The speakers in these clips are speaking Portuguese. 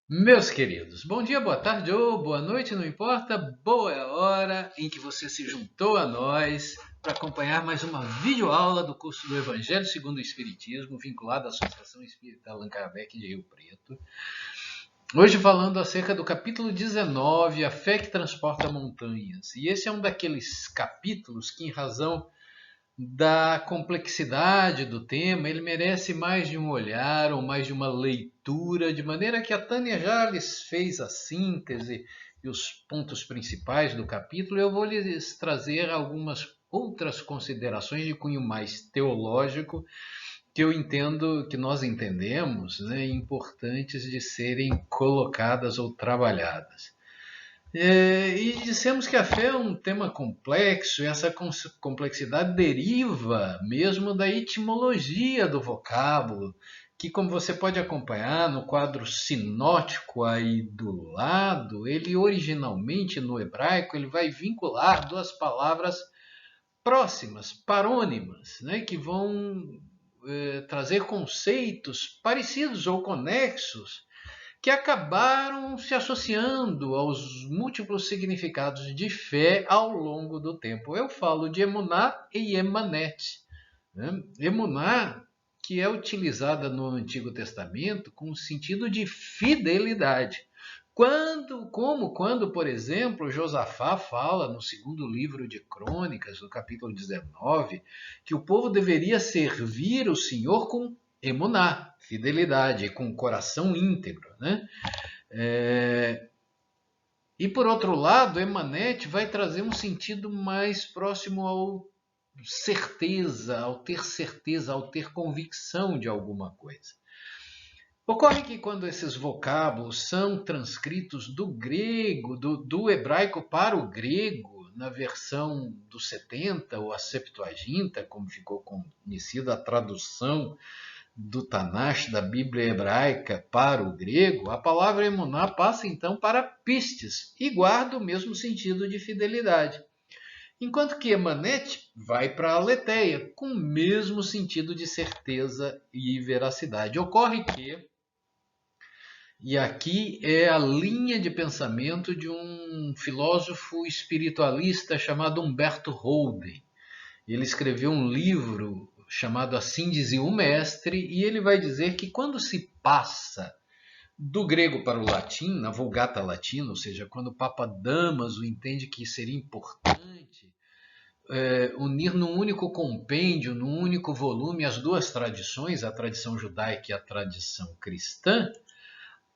Meus queridos, bom dia, boa tarde ou boa noite, não importa, boa é a hora em que você se juntou a nós para acompanhar mais uma videoaula do curso do Evangelho segundo o Espiritismo, vinculado à Associação Espírita Allan Kardec de Rio Preto. Hoje falando acerca do capítulo 19, A Fé que Transporta Montanhas. E esse é um daqueles capítulos que, em razão da complexidade do tema, ele merece mais de um olhar ou mais de uma leitura, de maneira que a Tânia já lhes fez a síntese e os pontos principais do capítulo. Eu vou lhes trazer algumas outras considerações de cunho mais teológico que eu entendo, que nós entendemos, né, importantes de serem colocadas ou trabalhadas. E dissemos que a fé é um tema complexo, e essa complexidade deriva mesmo da etimologia do vocábulo, que, como você pode acompanhar no quadro sinótico aí do lado, ele originalmente no hebraico ele vai vincular duas palavras próximas, parônimas, né, que vão trazer conceitos parecidos ou conexos que acabaram se associando aos múltiplos significados de fé ao longo do tempo. Eu falo de emuná e emanet. Né? Emuná, que é utilizada no Antigo Testamento com o sentido de fidelidade. Quando, por exemplo, Josafá fala no segundo livro de Crônicas, no capítulo 19, que o povo deveria servir o Senhor com emuná, fidelidade, com coração íntegro. Né? E por outro lado, Emanete vai trazer um sentido mais próximo ao certeza, ao ter convicção de alguma coisa. Ocorre que quando esses vocábulos são transcritos do grego, do hebraico para o grego, na versão dos 70 ou a Septuaginta, como ficou conhecida a tradução do Tanakh, da Bíblia hebraica, para o grego, a palavra emuná passa então para pistes e guarda o mesmo sentido de fidelidade. Enquanto que emanete vai para a aletheia, com o mesmo sentido de certeza e veracidade. Ocorre que, e aqui é a linha de pensamento de um filósofo espiritualista chamado Humberto Holden. Ele escreveu um livro chamado A Síntese o Mestre, e ele vai dizer que quando se passa do grego para o latim, na Vulgata Latina, ou seja, quando o Papa Damaso entende que seria importante unir num único compêndio, num único volume, as duas tradições, a tradição judaica e a tradição cristã,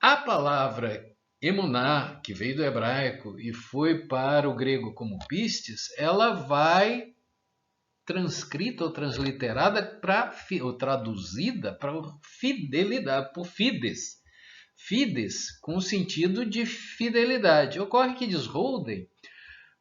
a palavra emuná, que veio do hebraico e foi para o grego como pistes, ela vai transcrita ou transliterada ou traduzida para fidelidade, por fides. Fides, com o sentido de fidelidade. Ocorre que, diz Holden,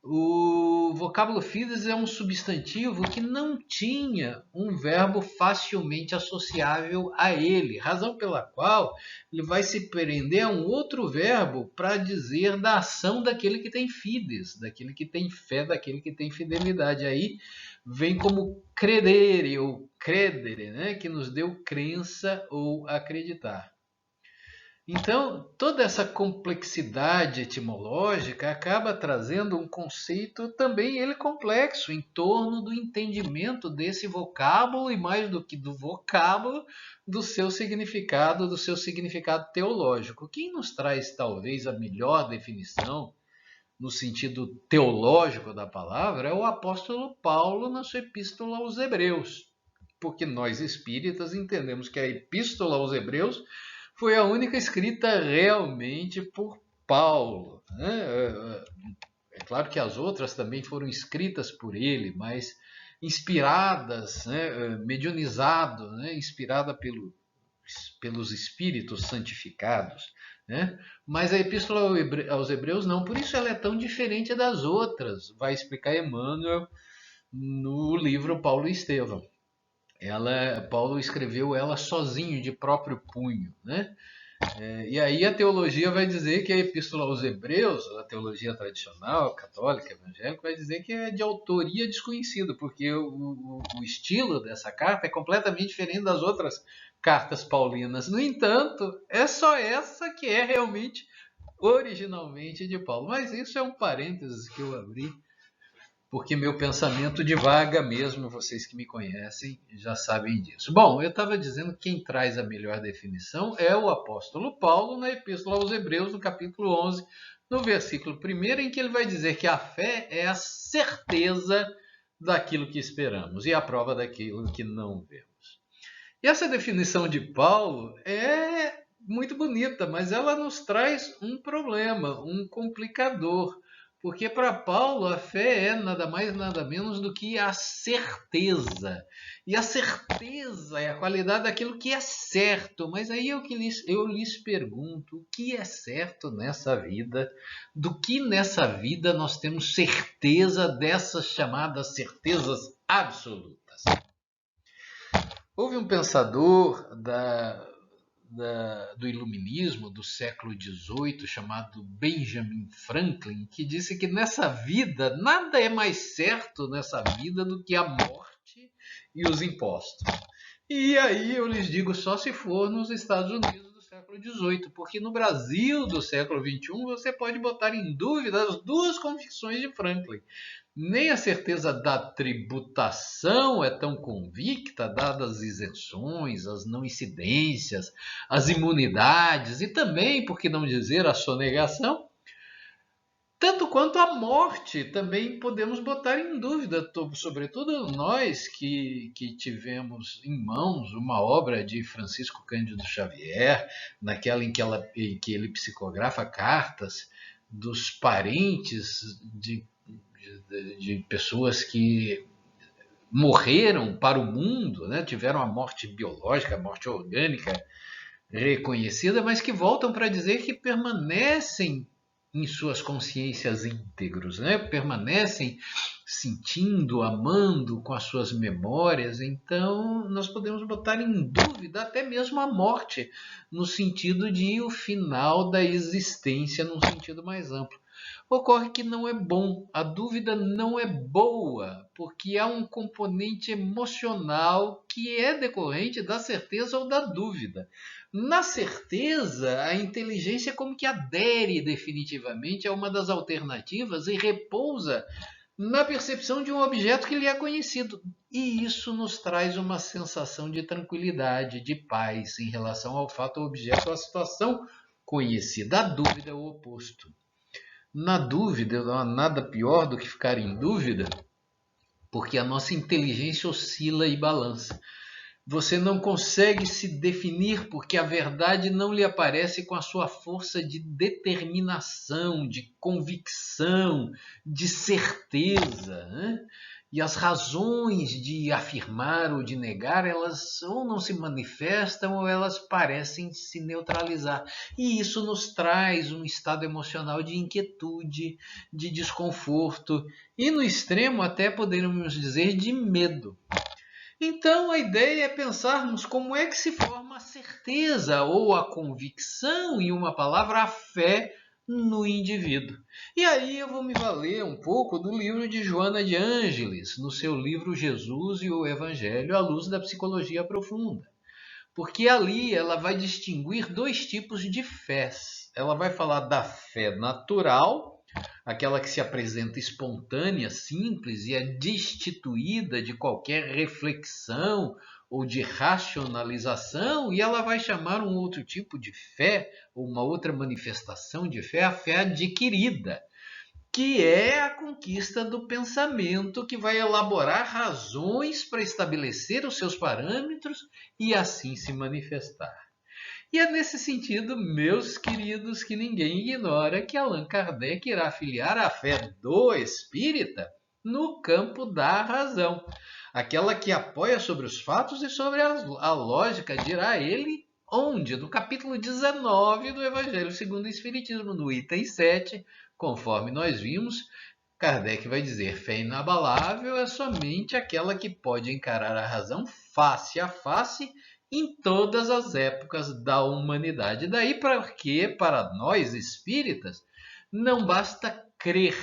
o vocábulo fides é um substantivo que não tinha um verbo facilmente associável a ele, razão pela qual ele vai se prender a um outro verbo para dizer da ação daquele que tem fides, daquele que tem fé, daquele que tem fidelidade. Aí vem como credere ou credere, né? Que nos deu crença ou acreditar. Então, toda essa complexidade etimológica acaba trazendo um conceito também ele complexo em torno do entendimento desse vocábulo e mais do que do vocábulo, do seu significado teológico. Quem nos traz talvez a melhor definição no sentido teológico da palavra é o apóstolo Paulo na sua epístola aos Hebreus. Porque nós espíritas entendemos que a epístola aos Hebreus foi a única escrita realmente por Paulo. Né? É claro que as outras também foram escritas por ele, mas inspiradas, né? Mediunizado, né? Inspirada pelos espíritos santificados. Né? Mas a epístola aos Hebreus não, por isso ela é tão diferente das outras, vai explicar Emmanuel no livro Paulo e Estevão. Paulo escreveu ela sozinho, de próprio punho. Né? E aí a teologia vai dizer que a epístola aos Hebreus, a teologia tradicional, católica, evangélica, vai dizer que é de autoria desconhecida, porque o estilo dessa carta é completamente diferente das outras cartas paulinas. No entanto, é só essa que é realmente originalmente de Paulo. Mas isso é um parênteses que eu abri, porque meu pensamento divaga mesmo, vocês que me conhecem já sabem disso. Bom, eu estava dizendo que quem traz a melhor definição é o apóstolo Paulo na Epístola aos Hebreus, no capítulo 11, no versículo 1, em que ele vai dizer que a fé é a certeza daquilo que esperamos e a prova daquilo que não vemos. E essa definição de Paulo é muito bonita, mas ela nos traz um problema, um complicador. Porque para Paulo a fé é nada mais nada menos do que a certeza. E a certeza é a qualidade daquilo que é certo. Mas aí eu lhes pergunto, o que é certo nessa vida? Do que nessa vida nós temos certeza dessas chamadas certezas absolutas? Houve um pensador do iluminismo do século XVIII chamado Benjamin Franklin, que disse que nessa vida nada é mais certo nessa vida do que a morte e os impostos. E aí eu lhes digo, só se for nos Estados Unidos do século XVIII, porque no Brasil do século XXI você pode botar em dúvida as duas convicções de Franklin. Nem a certeza da tributação é tão convicta, dadas as isenções, as não incidências, as imunidades e também, por que não dizer, a sonegação, tanto quanto a morte também podemos botar em dúvida, sobretudo nós que tivemos em mãos uma obra de Francisco Cândido Xavier, naquela em que ele psicografa cartas dos parentes de pessoas que morreram para o mundo, né? Tiveram a morte biológica, a morte orgânica reconhecida, mas que voltam para dizer que permanecem em suas consciências íntegros, né? Permanecem sentindo, amando com as suas memórias. Então, nós podemos botar em dúvida até mesmo a morte, no sentido de o final da existência, num sentido mais amplo. Ocorre que não é bom, a dúvida não é boa, porque há um componente emocional que é decorrente da certeza ou da dúvida. Na certeza, a inteligência como que adere definitivamente a uma das alternativas e repousa na percepção de um objeto que lhe é conhecido. E isso nos traz uma sensação de tranquilidade, de paz em relação ao fato, ao objeto ou à situação conhecida. A dúvida é o oposto. Na dúvida, não há nada pior do que ficar em dúvida, porque a nossa inteligência oscila e balança. Você não consegue se definir porque a verdade não lhe aparece com a sua força de determinação, de convicção, de certeza, né? E as razões de afirmar ou de negar, elas ou não se manifestam ou elas parecem se neutralizar. E isso nos traz um estado emocional de inquietude, de desconforto e, no extremo, até poderíamos dizer, de medo. Então, a ideia é pensarmos como é que se forma a certeza ou a convicção, em uma palavra, a fé no indivíduo. E aí eu vou me valer um pouco do livro de Joana de Ângeles, no seu livro Jesus e o Evangelho, à luz da psicologia profunda. Porque ali ela vai distinguir dois tipos de fés. Ela vai falar da fé natural, aquela que se apresenta espontânea, simples e é destituída de qualquer reflexão ou de racionalização, e ela vai chamar um outro tipo de fé, ou uma outra manifestação de fé, a fé adquirida, que é a conquista do pensamento, que vai elaborar razões para estabelecer os seus parâmetros e assim se manifestar. E é nesse sentido, meus queridos, que ninguém ignora que Allan Kardec irá afiliar a fé do espírita no campo da razão, aquela que apoia sobre os fatos e sobre a lógica, dirá ele, onde? No capítulo 19 do Evangelho segundo o Espiritismo, no item 7, conforme nós vimos, Kardec vai dizer: fé inabalável é somente aquela que pode encarar a razão face a face em todas as épocas da humanidade. Daí porque, para nós espíritas, não basta crer,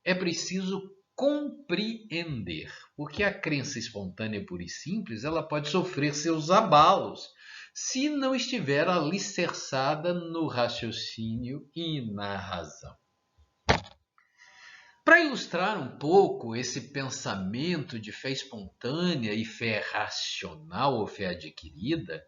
é preciso compreender, porque a crença espontânea pura e simples, ela pode sofrer seus abalos se não estiver alicerçada no raciocínio e na razão. Para ilustrar um pouco esse pensamento de fé espontânea e fé racional ou fé adquirida,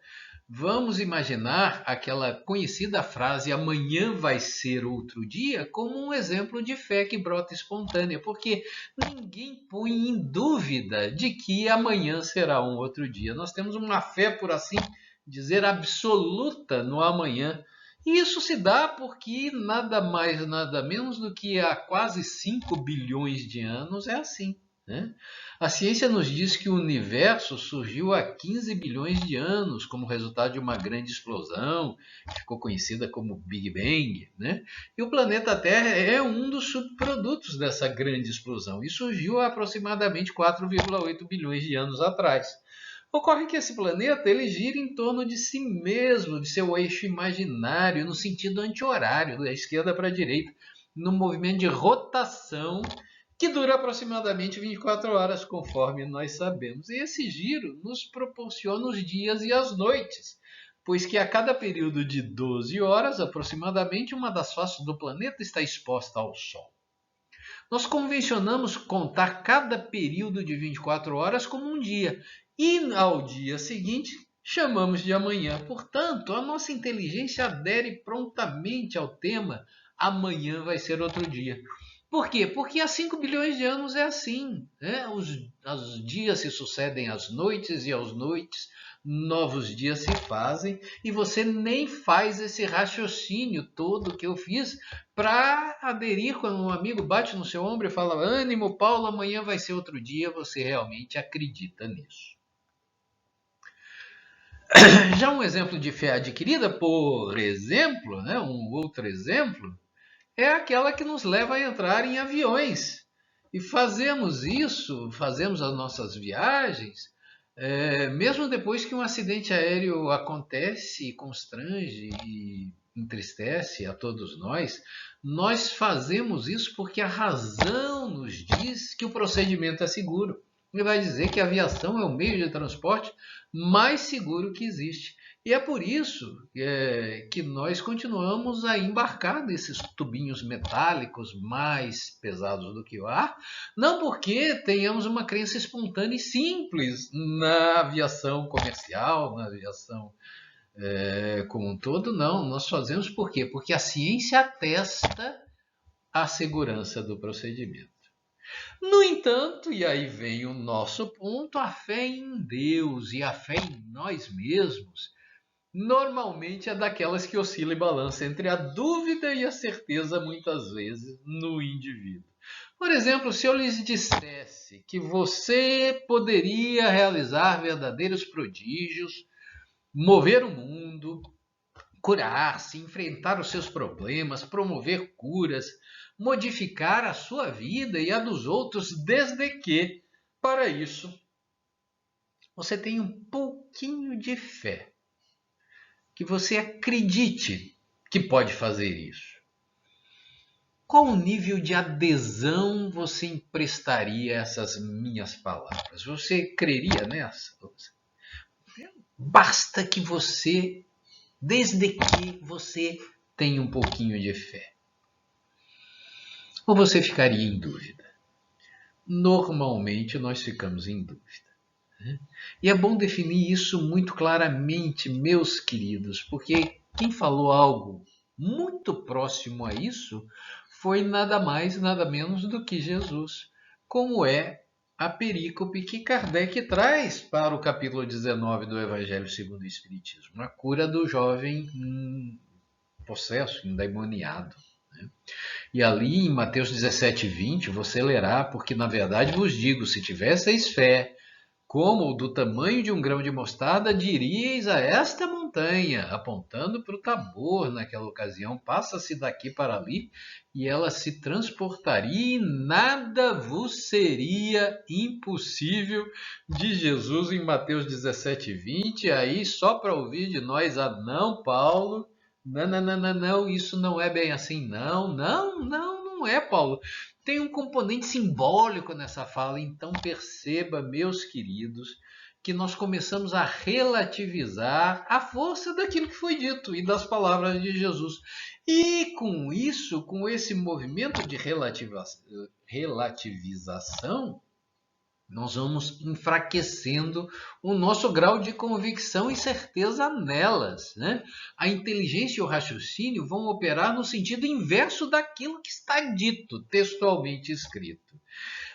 vamos imaginar aquela conhecida frase "amanhã vai ser outro dia" como um exemplo de fé que brota espontânea, porque ninguém põe em dúvida de que amanhã será um outro dia. Nós temos uma fé, por assim dizer, absoluta no amanhã. E isso se dá porque nada mais, nada menos do que há quase 5 bilhões de anos é assim. Né? A ciência nos diz que o universo surgiu há 15 bilhões de anos como resultado de uma grande explosão, que ficou conhecida como Big Bang. Né? E o planeta Terra é um dos subprodutos dessa grande explosão e surgiu há aproximadamente 4,8 bilhões de anos atrás. Ocorre que esse planeta ele gira em torno de si mesmo, de seu eixo imaginário, no sentido anti-horário, da esquerda para a direita, num movimento de rotação que dura aproximadamente 24 horas, conforme nós sabemos. E esse giro nos proporciona os dias e as noites, pois que a cada período de 12 horas, aproximadamente, uma das faces do planeta está exposta ao Sol. Nós convencionamos contar cada período de 24 horas como um dia, e ao dia seguinte chamamos de amanhã. Portanto, a nossa inteligência adere prontamente ao tema "amanhã vai ser outro dia". Por quê? Porque há 5 bilhões de anos é assim. Né? Os dias se sucedem às noites e às noites novos dias se fazem e você nem faz esse raciocínio todo que eu fiz para aderir quando um amigo bate no seu ombro e fala "ânimo, Paulo, amanhã vai ser outro dia", você realmente acredita nisso. Já um exemplo de fé adquirida, por exemplo, né, um outro exemplo, é aquela que nos leva a entrar em aviões. E fazemos isso, fazemos as nossas viagens, mesmo depois que um acidente aéreo acontece e constrange e entristece a todos nós fazemos isso porque a razão nos diz que o procedimento é seguro. Ele vai dizer que a aviação é o meio de transporte mais seguro que existe. E é por isso que nós continuamos a embarcar nesses tubinhos metálicos mais pesados do que o ar, não porque tenhamos uma crença espontânea e simples na aviação comercial, na aviação como um todo, não. Nós fazemos por quê? Porque a ciência atesta a segurança do procedimento. No entanto, e aí vem o nosso ponto, a fé em Deus e a fé em nós mesmos normalmente é daquelas que oscila e balança entre a dúvida e a certeza, muitas vezes, no indivíduo. Por exemplo, se eu lhes dissesse que você poderia realizar verdadeiros prodígios, mover o mundo, curar-se, enfrentar os seus problemas, promover curas, modificar a sua vida e a dos outros, desde que, para isso, você tenha um pouquinho de fé, que você acredite que pode fazer isso. Qual o nível de adesão você emprestaria a essas minhas palavras? Você creria nessa? Basta que você, desde que você tenha um pouquinho de fé. Ou você ficaria em dúvida? Normalmente nós ficamos em dúvida. E é bom definir isso muito claramente, meus queridos, porque quem falou algo muito próximo a isso foi nada mais, nada menos do que Jesus, como é a perícope que Kardec traz para o capítulo 19 do Evangelho segundo o Espiritismo, a cura do jovem possesso, endemoniado. E ali em Mateus 17:20 você lerá, porque na verdade vos digo, se tivesseis fé, como do tamanho de um grão de mostarda, diríeis a esta montanha, apontando para o Tabor naquela ocasião, passa-se daqui para ali, e ela se transportaria e nada vos seria impossível, de Jesus em Mateus 17:20, aí só para ouvir de nós, não, Paulo, não, isso não é bem assim, não é, Paulo. tem um componente simbólico nessa fala. Então perceba, meus queridos, que nós começamos a relativizar a força daquilo que foi dito e das palavras de Jesus. E com isso, com esse movimento de relativização, nós vamos enfraquecendo o nosso grau de convicção e certeza nelas, né? A inteligência e o raciocínio vão operar no sentido inverso daquilo que está dito, textualmente escrito.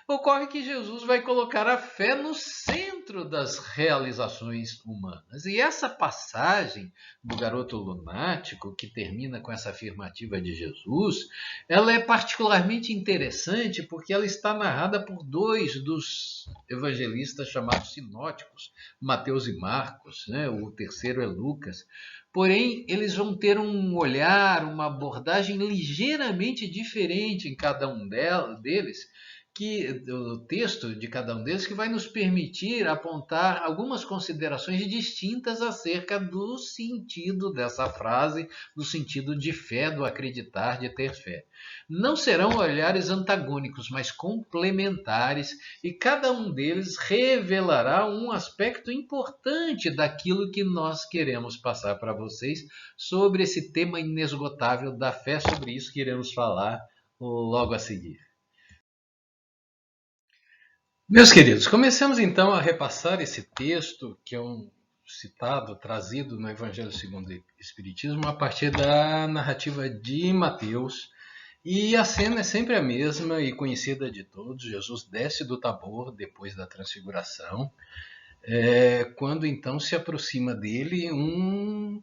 Ocorre que Jesus vai colocar a fé no centro das realizações humanas. E essa passagem do garoto lunático, que termina com essa afirmativa de Jesus, ela é particularmente interessante porque ela está narrada por dois dos evangelistas chamados sinóticos, Mateus e Marcos, né? O terceiro é Lucas. Porém, eles vão ter um olhar, uma abordagem ligeiramente diferente em cada um deles, que o texto de cada um deles que vai nos permitir apontar algumas considerações distintas acerca do sentido dessa frase, do sentido de fé, do acreditar, de ter fé. Não serão olhares antagônicos, mas complementares, e cada um deles revelará um aspecto importante daquilo que nós queremos passar para vocês sobre esse tema inesgotável da fé. Sobre isso que iremos falar logo a seguir. Meus queridos, comecemos então a repassar esse texto, que é um citado, trazido no Evangelho segundo o Espiritismo, a partir da narrativa de Mateus. E a cena é sempre a mesma e conhecida de todos. Jesus desce do Tabor depois da transfiguração, quando então se aproxima dele um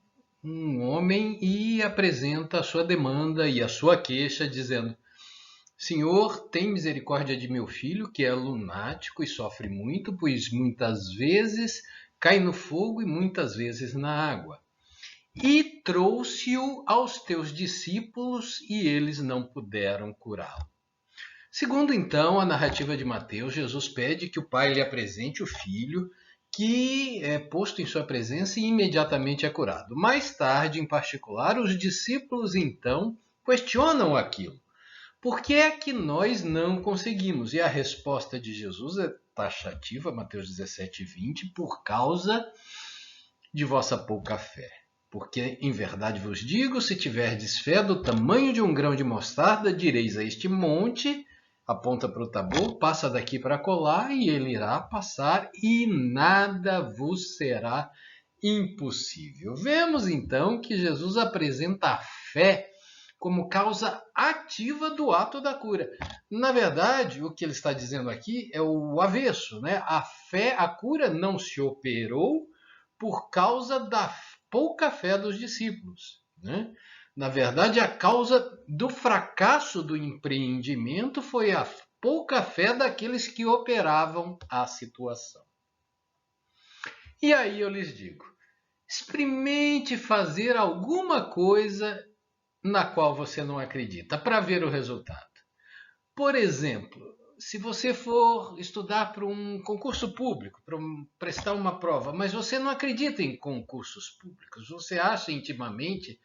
homem e apresenta a sua demanda e a sua queixa, dizendo: Senhor, tem misericórdia de meu filho, que é lunático e sofre muito, pois muitas vezes cai no fogo e muitas vezes na água. E trouxe-o aos teus discípulos e eles não puderam curá-lo. Segundo, então, a narrativa de Mateus, Jesus pede que o pai lhe apresente o filho, que é posto em sua presença e imediatamente é curado. Mais tarde, em particular, os discípulos, então, questionam aquilo. Por que é que nós não conseguimos? E a resposta de Jesus é taxativa, Mateus 17, 20, por causa de vossa pouca fé. Porque, em verdade vos digo, se tiverdes fé do tamanho de um grão de mostarda, direis a este monte, aponta para o Tabor, passa daqui para colar, e ele irá passar, e nada vos será impossível. Vemos, então, que Jesus apresenta a fé como causa ativa do ato da cura. Na verdade, o que ele está dizendo aqui é o avesso, né? A fé, a cura não se operou por causa da pouca fé dos discípulos, né? Na verdade, a causa do fracasso do empreendimento foi a pouca fé daqueles que operavam a situação. E aí eu lhes digo, experimente fazer alguma coisa na qual você não acredita, para ver o resultado. Por exemplo, se você for estudar para um concurso público, para prestar uma prova, mas você não acredita em concursos públicos, você acha intimamente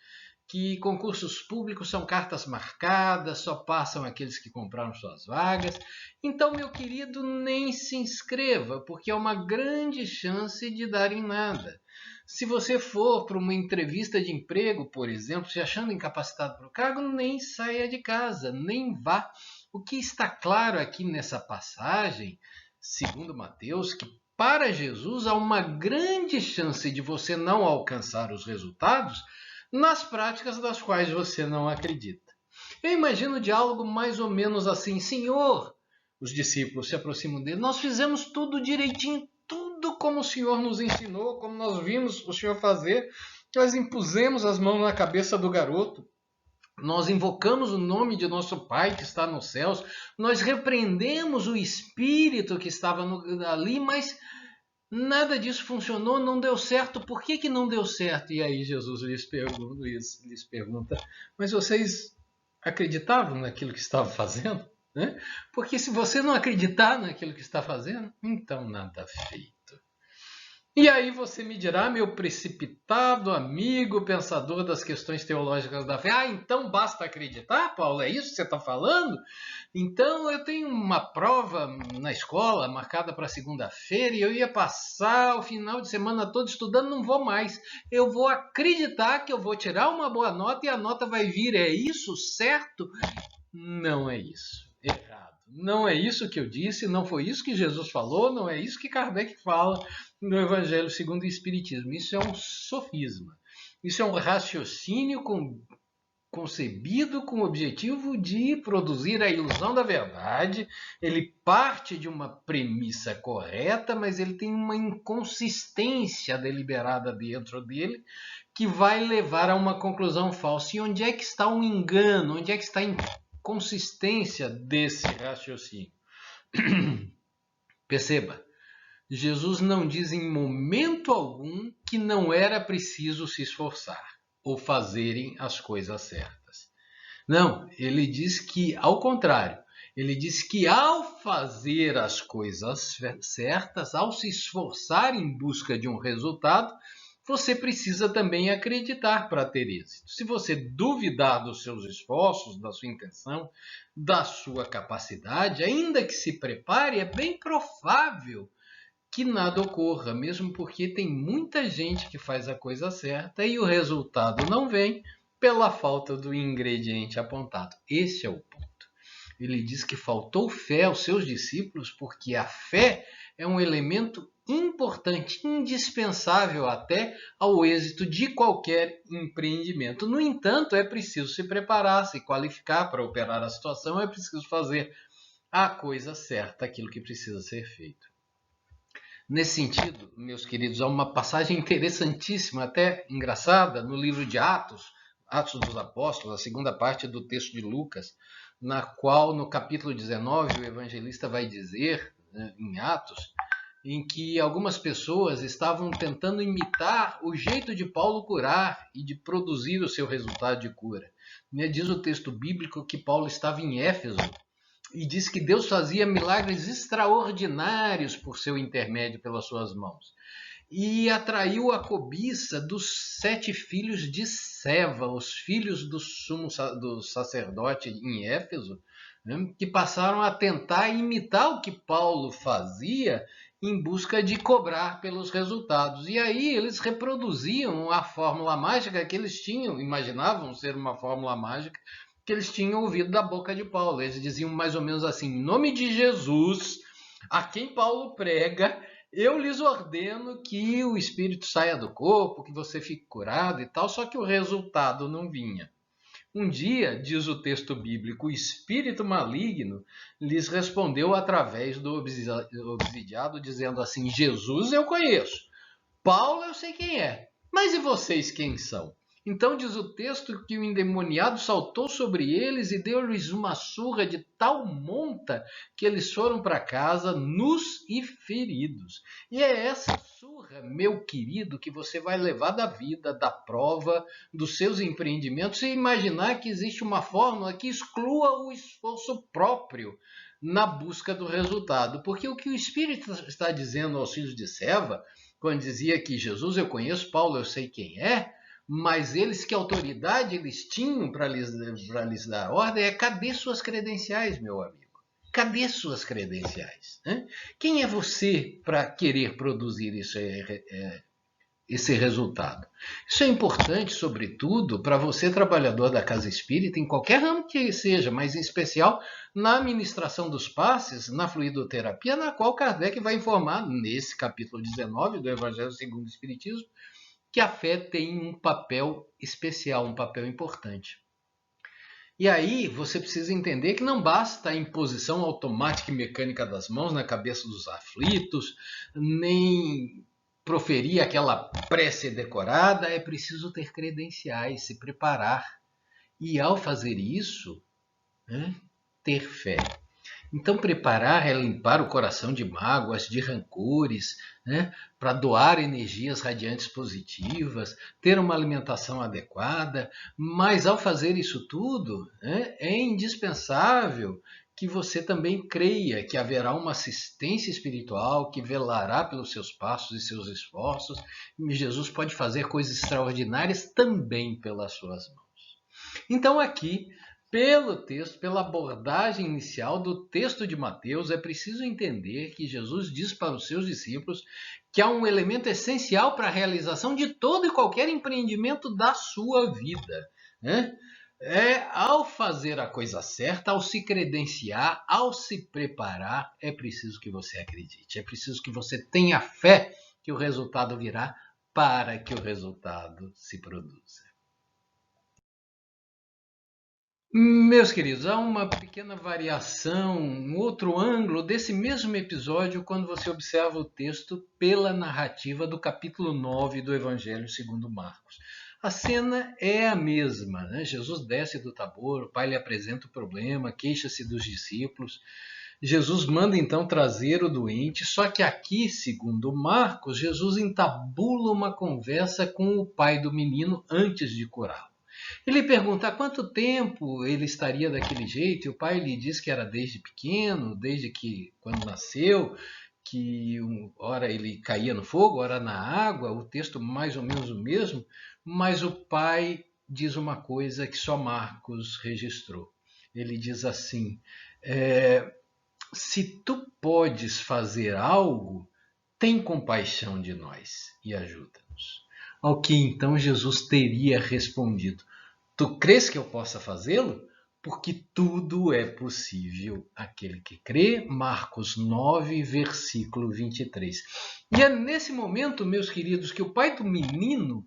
que concursos públicos são cartas marcadas, só passam aqueles que compraram suas vagas. Então, meu querido, nem se inscreva, porque é uma grande chance de dar em nada. Se você for para uma entrevista de emprego, por exemplo, se achando incapacitado para o cargo, nem saia de casa, nem vá. O que está claro aqui nessa passagem, segundo Mateus, que para Jesus há uma grande chance de você não alcançar os resultados nas práticas das quais você não acredita. Eu imagino o diálogo mais ou menos assim: Senhor, os discípulos se aproximam dele, nós fizemos tudo direitinho, tudo como o Senhor nos ensinou, como nós vimos o Senhor fazer. Nós impusemos as mãos na cabeça do garoto, nós invocamos o nome de nosso Pai que está nos céus, nós repreendemos o espírito que estava ali, mas nada disso funcionou, não deu certo. Por que não deu certo? E aí Jesus lhes pergunta, mas vocês acreditavam naquilo que estava fazendo? Né? Porque se você não acreditar naquilo que está fazendo, então nada feito. E aí você me dirá, meu precipitado amigo, pensador das questões teológicas da fé, então basta acreditar, Paulo? É isso que você está falando? Então eu tenho uma prova na escola marcada para segunda-feira e eu ia passar o final de semana todo estudando, não vou mais. Eu vou acreditar que eu vou tirar uma boa nota e a nota vai vir. É isso, certo? Não é isso. Errado. Não é isso que eu disse, não foi isso que Jesus falou, não é isso que Kardec fala no Evangelho segundo o Espiritismo. Isso é um sofisma. Isso é um raciocínio concebido com o objetivo de produzir a ilusão da verdade. Ele parte de uma premissa correta, mas ele tem uma inconsistência deliberada dentro dele que vai levar a uma conclusão falsa. E onde é que está o engano? Onde é que está a inconsistência desse raciocínio? Perceba, Jesus não diz em momento algum que não era preciso se esforçar ou fazerem as coisas certas. Não, ele diz que, ao contrário, ele diz que ao fazer as coisas certas, ao se esforçar em busca de um resultado, você precisa também acreditar para ter êxito. Se você duvidar dos seus esforços, da sua intenção, da sua capacidade, ainda que se prepare, é bem provável que nada ocorra, mesmo porque tem muita gente que faz a coisa certa e o resultado não vem pela falta do ingrediente apontado. Esse é o ponto. Ele diz que faltou fé aos seus discípulos porque a fé é um elemento importante, indispensável até ao êxito de qualquer empreendimento. No entanto, é preciso se preparar, se qualificar para operar a situação, é preciso fazer a coisa certa, aquilo que precisa ser feito. Nesse sentido, meus queridos, há uma passagem interessantíssima, até engraçada, no livro de Atos, Atos dos Apóstolos, a segunda parte do texto de Lucas, na qual, no capítulo 19, o evangelista vai dizer, em Atos, em que algumas pessoas estavam tentando imitar o jeito de Paulo curar e de produzir o seu resultado de cura. Diz o texto bíblico que Paulo estava em Éfeso, e diz que Deus fazia milagres extraordinários por seu intermédio, pelas suas mãos. E atraiu a cobiça dos 7 filhos de Seva, os filhos do sacerdote em Éfeso, né, que passaram a tentar imitar o que Paulo fazia em busca de cobrar pelos resultados. E aí eles reproduziam a fórmula mágica que eles tinham, imaginavam ser uma fórmula mágica, que eles tinham ouvido da boca de Paulo. Eles diziam mais ou menos assim: em nome de Jesus, a quem Paulo prega, eu lhes ordeno que o espírito saia do corpo, que você fique curado e tal, só que o resultado não vinha. Um dia, diz o texto bíblico, o espírito maligno lhes respondeu através do obsidiado, dizendo assim: Jesus eu conheço, Paulo eu sei quem é, mas e vocês quem são? Então diz o texto que o endemoniado saltou sobre eles e deu-lhes uma surra de tal monta que eles foram para casa nus e feridos. E é essa surra, meu querido, que você vai levar da vida, da prova, dos seus empreendimentos, e imaginar que existe uma fórmula que exclua o esforço próprio na busca do resultado. Porque o que o Espírito está dizendo aos filhos de Seva, quando dizia que Jesus eu conheço, Paulo eu sei quem é, mas eles, que autoridade eles tinham para lhes dar ordem? Cadê suas credenciais, meu amigo? Cadê suas credenciais? Quem é você para querer produzir esse resultado? Isso é importante, sobretudo, para você, trabalhador da casa espírita, em qualquer ramo que seja, mas em especial na administração dos passes, na fluidoterapia, na qual Kardec vai informar, nesse capítulo 19 do Evangelho segundo o Espiritismo, que a fé tem um papel especial, um papel importante. E aí você precisa entender que não basta a imposição automática e mecânica das mãos na cabeça dos aflitos, nem proferir aquela prece decorada, é preciso ter credenciais, se preparar. E ao fazer isso, ter fé. Então, preparar é limpar o coração de mágoas, de rancores, para doar energias radiantes positivas, ter uma alimentação adequada, mas ao fazer isso tudo, é indispensável que você também creia que haverá uma assistência espiritual que velará pelos seus passos e seus esforços. E Jesus pode fazer coisas extraordinárias também pelas suas mãos. Então aqui, pelo texto, pela abordagem inicial do texto de Mateus, é preciso entender que Jesus diz para os seus discípulos que há um elemento essencial para a realização de todo e qualquer empreendimento da sua vida, né? Ao fazer a coisa certa, ao se credenciar, ao se preparar, é preciso que você acredite, é preciso que você tenha fé que o resultado virá para que o resultado se produza. Meus queridos, há uma pequena variação, um outro ângulo desse mesmo episódio quando você observa o texto pela narrativa do capítulo 9 do Evangelho segundo Marcos. A cena é a mesma, né? Jesus desce do Tabor, o pai lhe apresenta o problema, queixa-se dos discípulos. Jesus manda então trazer o doente, só que aqui, segundo Marcos, Jesus entabula uma conversa com o pai do menino antes de curá-lo. Ele pergunta há quanto tempo ele estaria daquele jeito, e o pai lhe diz que era desde pequeno, desde que quando nasceu, que ora ele caía no fogo, ora na água, o texto mais ou menos o mesmo, mas o pai diz uma coisa que só Marcos registrou. Ele diz assim, se tu podes fazer algo, tem compaixão de nós e ajuda-nos. Ao que então Jesus teria respondido, tu crês que eu possa fazê-lo? Porque tudo é possível àquele que crê. Marcos 9, versículo 23. E é nesse momento, meus queridos, que o pai do menino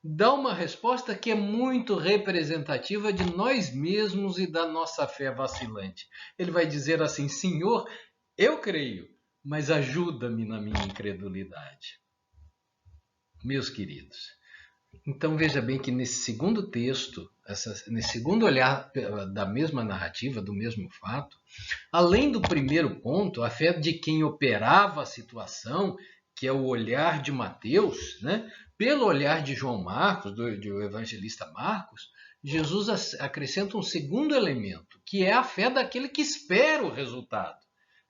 dá uma resposta que é muito representativa de nós mesmos e da nossa fé vacilante. Ele vai dizer assim, Senhor, eu creio, mas ajuda-me na minha incredulidade. Meus queridos, então veja bem que nesse segundo texto, nesse segundo olhar da mesma narrativa, do mesmo fato, além do primeiro ponto, a fé de quem operava a situação, que é o olhar de Mateus, né? Pelo olhar de João Marcos, do evangelista Marcos, Jesus acrescenta um segundo elemento, que é a fé daquele que espera o resultado.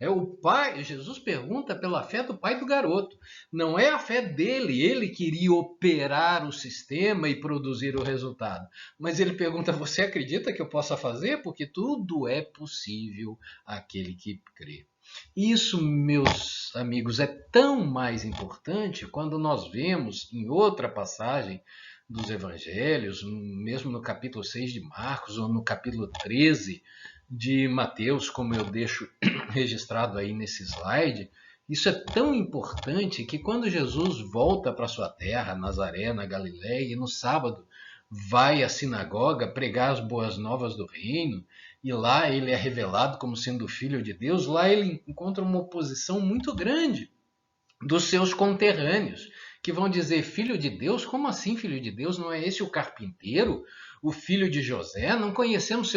O pai, Jesus pergunta pela fé do pai do garoto. Não é a fé dele, ele queria operar o sistema e produzir o resultado. Mas ele pergunta, você acredita que eu possa fazer? Porque tudo é possível àquele que crê. Isso, meus amigos, é tão mais importante quando nós vemos em outra passagem dos evangelhos, mesmo no capítulo 6 de Marcos ou no capítulo 13 de Mateus, como eu deixo registrado aí nesse slide, isso é tão importante que quando Jesus volta para sua terra, Nazaré, na Galiléia, e no sábado vai à sinagoga pregar as boas novas do reino, e lá ele é revelado como sendo o Filho de Deus, lá ele encontra uma oposição muito grande dos seus conterrâneos, que vão dizer, filho de Deus? Como assim filho de Deus? Não é esse o carpinteiro? O filho de José? Não conhecemos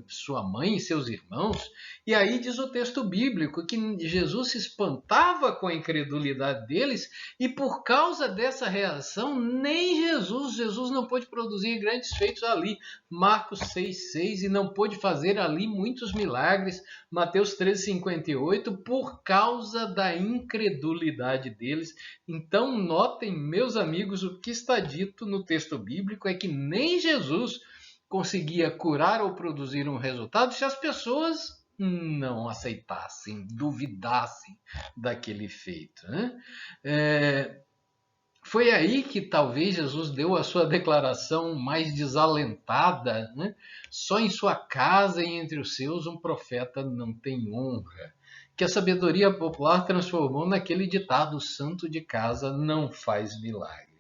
sua mãe e seus irmãos? E aí diz o texto bíblico que Jesus se espantava com a incredulidade deles e por causa dessa reação, nem Jesus não pôde produzir grandes feitos ali. Marcos 6,6, e não pôde fazer ali muitos milagres. Mateus 13,58, por causa da incredulidade deles. Então, notem, meus amigos, o que está dito no texto bíblico é que nem Jesus conseguia curar ou produzir um resultado se as pessoas não aceitassem, duvidassem daquele feito, né? Foi aí que talvez Jesus deu a sua declaração mais desalentada, né? Só em sua casa e entre os seus um profeta não tem honra, que a sabedoria popular transformou naquele ditado, santo de casa não faz milagre.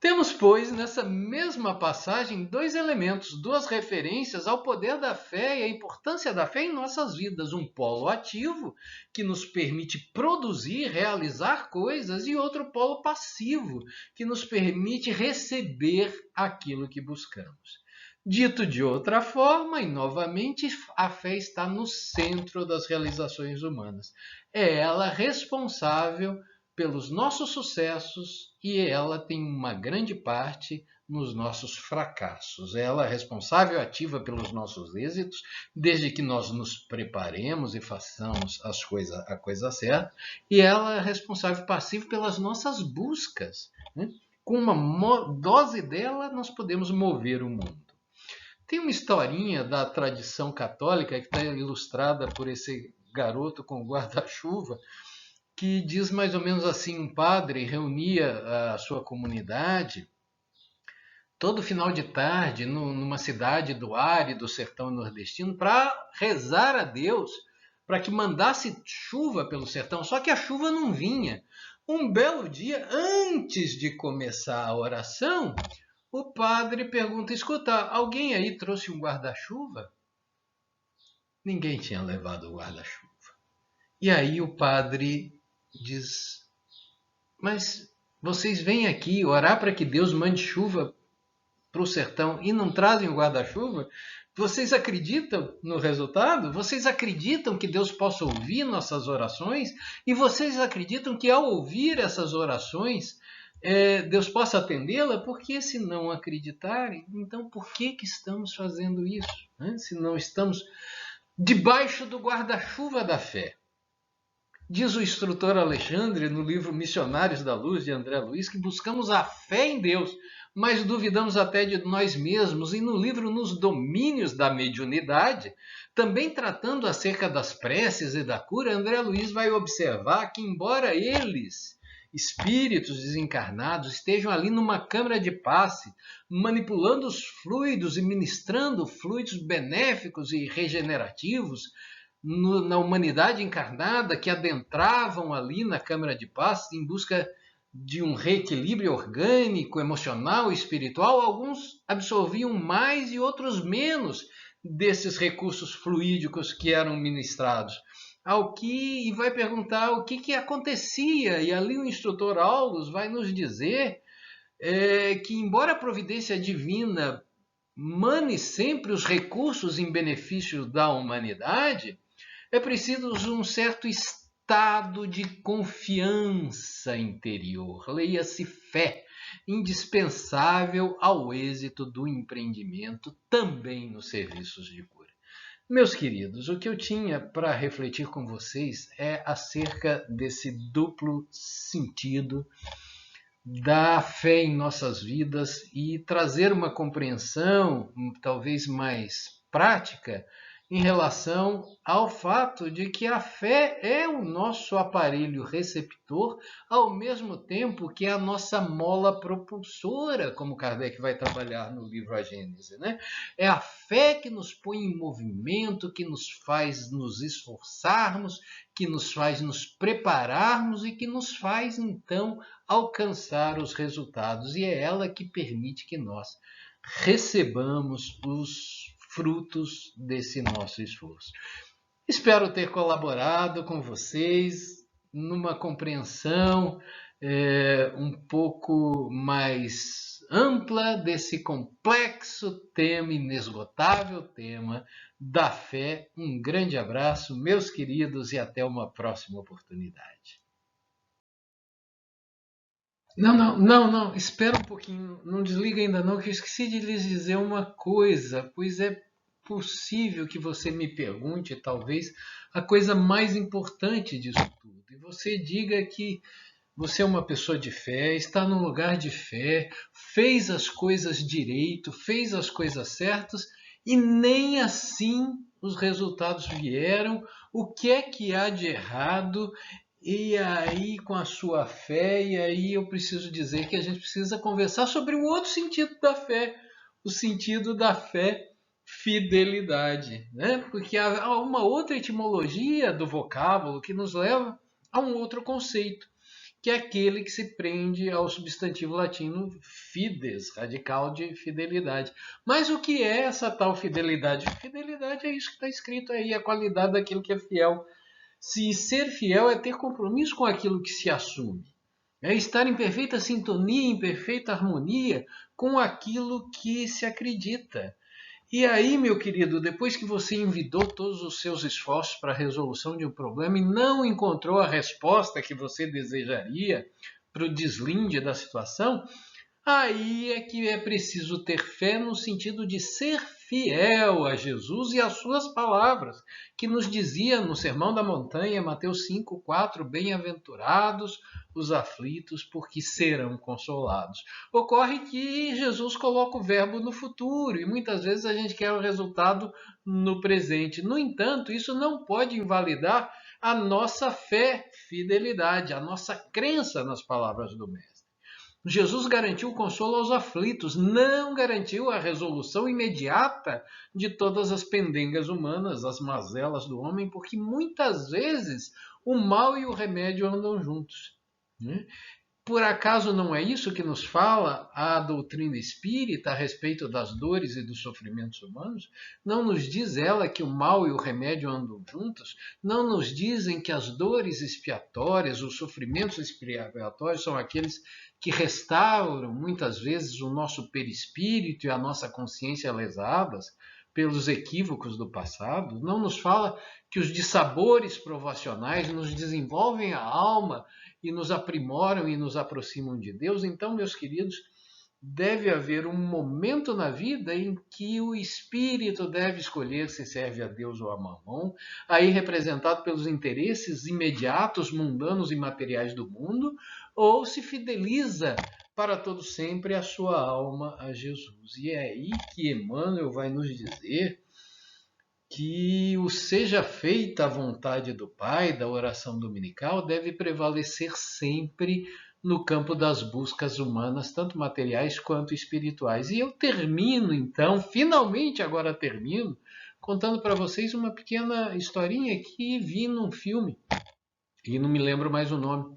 Temos, pois, nessa mesma passagem, dois elementos, duas referências ao poder da fé e à importância da fé em nossas vidas. Um polo ativo, que nos permite produzir, realizar coisas, e outro polo passivo, que nos permite receber aquilo que buscamos. Dito de outra forma, e novamente, a fé está no centro das realizações humanas. É ela responsável pelos nossos sucessos e ela tem uma grande parte nos nossos fracassos. Ela é responsável ativa pelos nossos êxitos, desde que nós nos preparemos e façamos a coisa certa, e ela é responsável passiva pelas nossas buscas, né? Com uma dose dela, nós podemos mover o mundo. Tem uma historinha da tradição católica que está ilustrada por esse garoto com guarda-chuva, que diz mais ou menos assim: um padre reunia a sua comunidade todo final de tarde numa cidade do árido sertão nordestino para rezar a Deus para que mandasse chuva pelo sertão, só que a chuva não vinha. Um belo dia, antes de começar a oração, o padre pergunta: escuta, alguém aí trouxe um guarda-chuva? Ninguém tinha levado o guarda-chuva. E aí o padre diz: mas vocês vêm aqui orar para que Deus mande chuva para o sertão e não trazem o guarda-chuva? Vocês acreditam no resultado? Vocês acreditam que Deus possa ouvir nossas orações? E vocês acreditam que ao ouvir essas orações, Deus possa atendê-la? Porque se não acreditarem, então por que estamos fazendo isso? Né? Se não estamos debaixo do guarda-chuva da fé. Diz o instrutor Alexandre, no livro Missionários da Luz, de André Luiz, que buscamos a fé em Deus, mas duvidamos até de nós mesmos. E no livro Nos Domínios da Mediunidade, também tratando acerca das preces e da cura, André Luiz vai observar que, embora eles, espíritos desencarnados, estejam ali numa câmara de passe, manipulando os fluidos e ministrando fluidos benéficos e regenerativos, na humanidade encarnada, que adentravam ali na câmara de passe em busca de um reequilíbrio orgânico, emocional e espiritual, alguns absorviam mais e outros menos desses recursos fluídicos que eram ministrados. E vai perguntar o que acontecia, e ali o instrutor Aulus vai nos dizer que, embora a providência divina mane sempre os recursos em benefício da humanidade, é preciso um certo estado de confiança interior, leia-se fé, indispensável ao êxito do empreendimento, também nos serviços de cura. Meus queridos, o que eu tinha para refletir com vocês é acerca desse duplo sentido da fé em nossas vidas e trazer uma compreensão talvez mais prática em relação ao fato de que a fé é o nosso aparelho receptor, ao mesmo tempo que é a nossa mola propulsora, como Kardec vai trabalhar no livro A Gênese, né? É a fé que nos põe em movimento, que nos faz nos esforçarmos, que nos faz nos prepararmos e que nos faz, então, alcançar os resultados. E é ela que permite que nós recebamos os frutos desse nosso esforço. Espero ter colaborado com vocês numa compreensão um pouco mais ampla desse complexo tema, inesgotável tema da fé. Um grande abraço, meus queridos, e até uma próxima oportunidade. Não, espera um pouquinho, não desliga ainda não, que eu esqueci de lhes dizer uma coisa, pois é possível que você me pergunte, talvez, a coisa mais importante disso tudo, e você diga que você é uma pessoa de fé, está num lugar de fé, fez as coisas direito, fez as coisas certas, e nem assim os resultados vieram. O que é que há de errado? E aí, com a sua fé, e aí eu preciso dizer que a gente precisa conversar sobre o outro sentido da fé, o sentido da fé, fidelidade, né? Porque há uma outra etimologia do vocábulo que nos leva a um outro conceito, que é aquele que se prende ao substantivo latino fides, radical de fidelidade. Mas o que é essa tal fidelidade? Fidelidade é isso que está escrito aí, a qualidade daquilo que é fiel. Se ser fiel é ter compromisso com aquilo que se assume. É estar em perfeita sintonia, em perfeita harmonia com aquilo que se acredita. E aí, meu querido, depois que você envidou todos os seus esforços para a resolução de um problema e não encontrou a resposta que você desejaria para o deslinde da situação, Aí é que é preciso ter fé no sentido de ser fiel a Jesus e às suas palavras, que nos dizia no Sermão da Montanha, Mateus 5:4, bem-aventurados os aflitos, porque serão consolados. Ocorre que Jesus coloca o verbo no futuro e muitas vezes a gente quer o resultado no presente. No entanto, isso não pode invalidar a nossa fé, fidelidade, a nossa crença nas palavras do Mestre. Jesus garantiu o consolo aos aflitos, não garantiu a resolução imediata de todas as pendengas humanas, as mazelas do homem, porque muitas vezes o mal e o remédio andam juntos. Né? Por acaso não é isso que nos fala a doutrina espírita a respeito das dores e dos sofrimentos humanos? Não nos diz ela que o mal e o remédio andam juntos? Não nos dizem que as dores expiatórias, os sofrimentos expiatórios são aqueles que restauram muitas vezes o nosso perispírito e a nossa consciência lesadas pelos equívocos do passado? Não nos fala que os dissabores provacionais nos desenvolvem a alma e nos aprimoram e nos aproximam de Deus? Então, meus queridos, deve haver um momento na vida em que o espírito deve escolher se serve a Deus ou a Mamon, aí representado pelos interesses imediatos, mundanos e materiais do mundo, ou se fideliza para todo sempre a sua alma a Jesus. E é aí que Emmanuel vai nos dizer que o seja feita a vontade do Pai, da oração dominical, deve prevalecer sempre no campo das buscas humanas, tanto materiais quanto espirituais. E eu termino, então, finalmente agora termino, contando para vocês uma pequena historinha que vi num filme, e não me lembro mais o nome.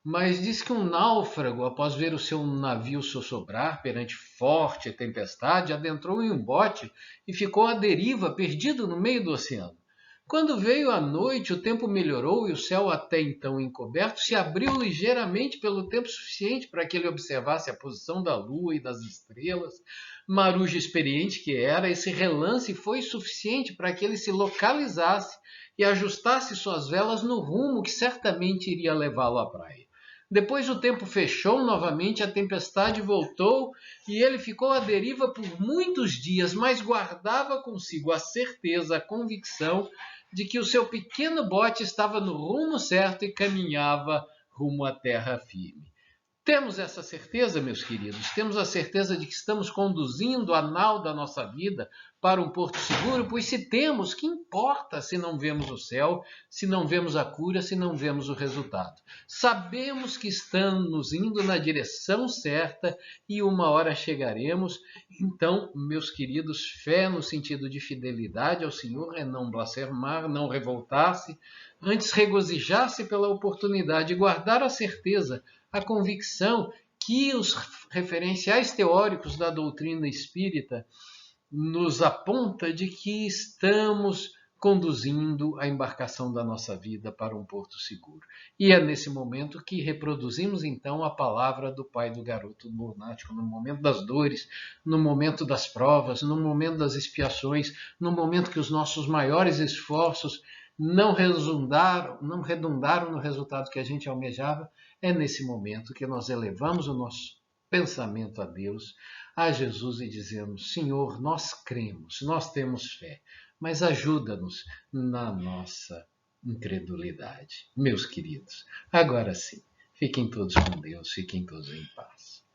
Mas diz que um náufrago, após ver o seu navio sossobrar perante forte tempestade, adentrou em um bote e ficou à deriva, perdido no meio do oceano. Quando veio a noite, o tempo melhorou e o céu, até então encoberto, se abriu ligeiramente pelo tempo suficiente para que ele observasse a posição da lua e das estrelas. Marujo experiente que era, esse relance foi suficiente para que ele se localizasse e ajustasse suas velas no rumo que certamente iria levá-lo à praia. Depois o tempo fechou novamente, a tempestade voltou e ele ficou à deriva por muitos dias, mas guardava consigo a certeza, a convicção de que o seu pequeno bote estava no rumo certo e caminhava rumo à terra firme. Temos essa certeza, meus queridos? Temos a certeza de que estamos conduzindo a nau da nossa vida para um porto seguro? Pois se temos, que importa se não vemos o céu, se não vemos a cura, se não vemos o resultado? Sabemos que estamos indo na direção certa e uma hora chegaremos. Então, meus queridos, fé no sentido de fidelidade ao Senhor é não blasfemar, não revoltar-se, antes regozijar-se pela oportunidade e guardar a certeza, a convicção que os referenciais teóricos da doutrina espírita nos aponta de que estamos conduzindo a embarcação da nossa vida para um porto seguro. E é nesse momento que reproduzimos então a palavra do pai do garoto lunático, no momento das dores, no momento das provas, no momento das expiações, no momento que os nossos maiores esforços não redundaram no resultado que a gente almejava. É nesse momento que nós elevamos o nosso pensamento a Deus, a Jesus, e dizemos: Senhor, nós cremos, nós temos fé, mas ajuda-nos na nossa incredulidade. Meus queridos, agora sim, fiquem todos com Deus, fiquem todos em paz.